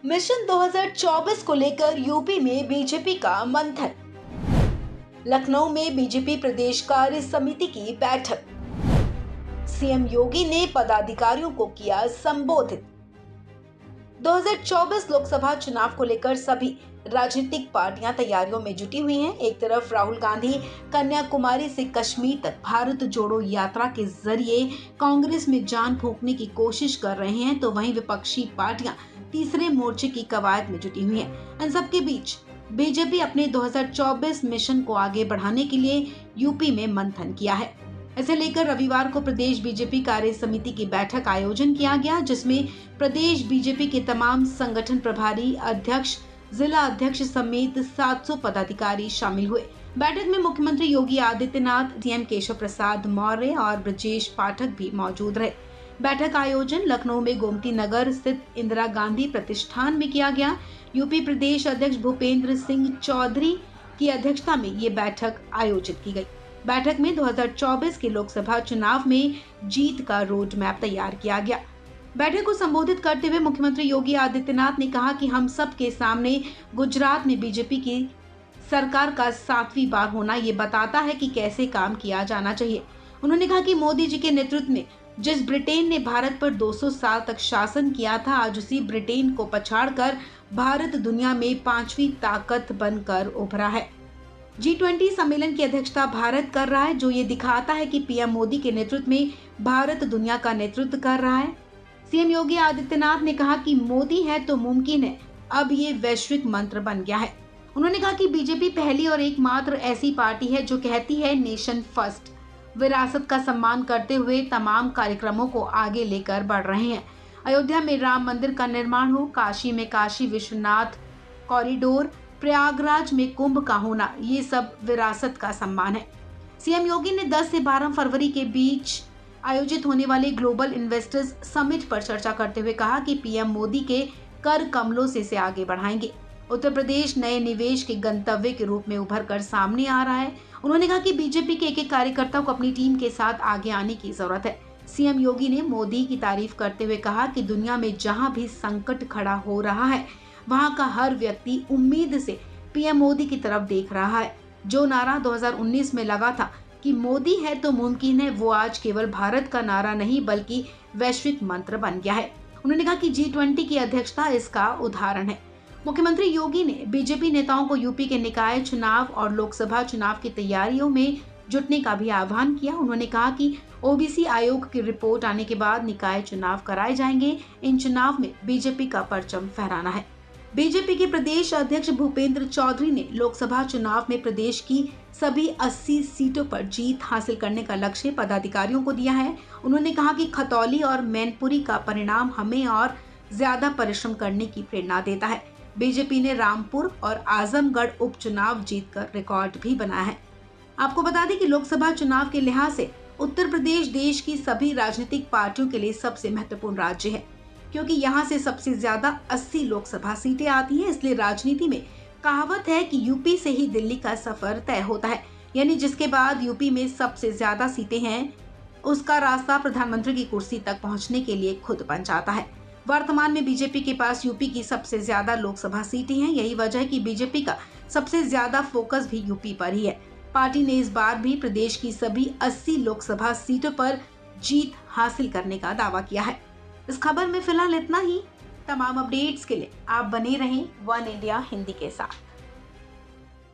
Mission 2024 को लेकर UP में बीजेपी का मंथन। लखनऊ में बीजेपी प्रदेश कार्य समिति की बैठक। सीएम योगी ने पदाधिकारियों को किया संबोधित। 2024 लोकसभा चुनाव को लेकर सभी राजनीतिक पार्टियां तैयारियों में जुटी हुई हैं। एक तरफ राहुल गांधी कन्याकुमारी से कश्मीर तक भारत जोड़ो यात्रा के जरिए कांग्रेस में जान फूंकने की कोशिश कर रहे हैं, तो वहीं विपक्षी पार्टियां तीसरे मोर्चे की कवायद में जुटी हुई हैं। इन सबके बीच बीजेपी अपने 2024 मिशन को आगे बढ़ाने के लिए यूपी में मंथन किया है। इसे लेकर रविवार को प्रदेश बीजेपी कार्य समिति की बैठक आयोजन किया गया, जिसमें प्रदेश बीजेपी के तमाम संगठन प्रभारी, अध्यक्ष, जिला अध्यक्ष समेत 700 पदाधिकारी शामिल हुए। बैठक में मुख्यमंत्री योगी आदित्यनाथ, सीएम केशव प्रसाद मौर्य और ब्रजेश पाठक भी मौजूद रहे। बैठक आयोजन लखनऊ में गोमती नगर स्थित इंदिरा गांधी प्रतिष्ठान में किया गया। यूपी प्रदेश अध्यक्ष भूपेंद्र सिंह चौधरी की अध्यक्षता में ये बैठक आयोजित की गई। बैठक में 2024 के लोकसभा चुनाव में जीत का रोड मैप तैयार किया गया। बैठक को संबोधित करते हुए मुख्यमंत्री योगी आदित्यनाथ ने कहा कि हम सब के सामने गुजरात में बीजेपी की सरकार का 7वीं बार होना ये बताता है कि कैसे काम किया जाना चाहिए। उन्होंने कहा कि मोदी जी के नेतृत्व में जिस ब्रिटेन ने भारत पर 200 साल तक शासन किया था, आज उसी ब्रिटेन को पछाड़कर भारत दुनिया में 5वीं ताकत बनकर उभरा है। G20 सम्मेलन की अध्यक्षता भारत कर रहा है, जो ये दिखाता है कि पीएम मोदी के नेतृत्व में भारत दुनिया का नेतृत्व कर रहा है। सीएम योगी आदित्यनाथ ने कहा कि मोदी है तो मुमकिन है, अब ये वैश्विक मंत्र बन गया है। उन्होंने कहा कि बीजेपी पहली और एकमात्र ऐसी पार्टी है जो कहती है नेशन फर्स्ट, विरासत का सम्मान करते हुए तमाम कार्यक्रमों को आगे लेकर बढ़ रहे हैं। अयोध्या में राम मंदिर का निर्माण हो, काशी में काशी विश्वनाथ कॉरिडोर, प्रयागराज में कुंभ का होना, ये सब विरासत का सम्मान है। सीएम योगी ने 10 से 12 फरवरी के बीच आयोजित होने वाले ग्लोबल इन्वेस्टर्स समिट पर चर्चा करते हुए कहा कि पीएम मोदी के कर कमलों से इसे आगे बढ़ाएंगे। उत्तर प्रदेश नए निवेश के गंतव्य के रूप में उभर कर सामने आ रहा है। उन्होंने कहा कि बीजेपी के एक कार्यकर्ता को अपनी टीम के साथ आगे आने की जरूरत है। सीएम योगी ने मोदी की तारीफ करते हुए कहा कि दुनिया में जहां भी संकट खड़ा हो रहा है, वहां का हर व्यक्ति उम्मीद से पीएम मोदी की तरफ देख रहा है। जो नारा 2019 में लगा था कि मोदी है तो मुमकिन है, वो आज केवल भारत का नारा नहीं बल्कि वैश्विक मंत्र बन गया है। उन्होंने कहा कि G20 की अध्यक्षता इसका उदाहरण है। मुख्यमंत्री योगी ने बीजेपी नेताओं को यूपी के निकाय चुनाव और लोकसभा चुनाव की तैयारियों में जुटने का भी आह्वान किया। उन्होंने कहा कि ओबीसी आयोग की रिपोर्ट आने के बाद निकाय चुनाव कराए जाएंगे। इन चुनाव में बीजेपी का परचम फहराना है। बीजेपी के प्रदेश अध्यक्ष भूपेंद्र चौधरी ने लोकसभा चुनाव में प्रदेश की सभी 80 सीटों पर जीत हासिल करने का लक्ष्य पदाधिकारियों को दिया है। उन्होंने कहा कि खतौली और मैनपुरी का परिणाम हमें और ज्यादा परिश्रम करने की प्रेरणा देता है। बीजेपी ने रामपुर और आजमगढ़ उपचुनाव जीतकर रिकॉर्ड भी बनाया है। आपको बता दें कि लोकसभा चुनाव के लिहाज से उत्तर प्रदेश देश की सभी राजनीतिक पार्टियों के लिए सबसे महत्वपूर्ण राज्य है, क्योंकि यहाँ से सबसे ज्यादा 80 लोकसभा सीटें आती हैं। इसलिए राजनीति में कहावत है कि यूपी से ही दिल्ली का सफर तय होता है, यानी जिसके बाद यूपी में सबसे ज्यादा सीटें हैं, उसका रास्ता प्रधानमंत्री की कुर्सी तक पहुंचने के लिए खुद बन जाता है। वर्तमान में बीजेपी के पास यूपी की सबसे ज्यादा लोकसभा सीटें हैं। यही वजह है कि बीजेपी का सबसे ज्यादा फोकस भी यूपी पर ही है। पार्टी ने इस बार भी प्रदेश की सभी 80 लोकसभा सीटों पर जीत हासिल करने का दावा किया है। इस खबर में फिलहाल इतना ही। तमाम अपडेट्स के लिए आप बने रहें वन इंडिया हिंदी के साथ।